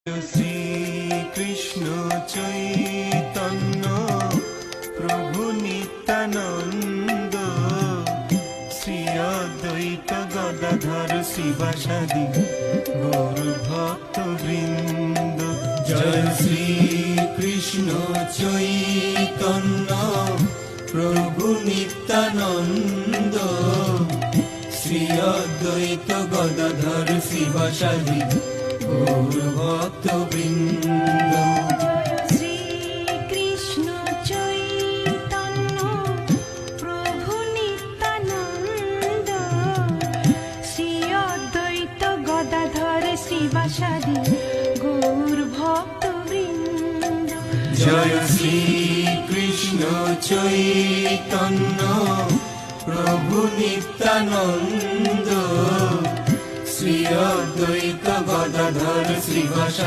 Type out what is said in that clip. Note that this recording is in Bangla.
শ্রী কৃষ্ণ চৈতন্য প্রভু নিত্যানন্দ শ্রী অদ্বৈত গদাধর শিবাসাদি গৌর ভক্ত বৃন্দ। জয় শ্রী কৃষ্ণ চৈতন্য প্রভু নিত্যানন্দ শ্রী অদ্বৈত গদাধর শিবাসাদি গৌর ভক্ত বৃন্দ। শ্রী কৃষ্ণ চৈতন্য প্রভু নিত্যানন্দ শ্রী অদ্বৈত গদাধর শিবাসাদি গৌর ভক্ত বৃন্দ। জয় শ্রী কৃষ্ণ চৈতন্য প্রভু নিত্যানন্দ শ্রী অদ্বৈত গদাধর শিবাসাদি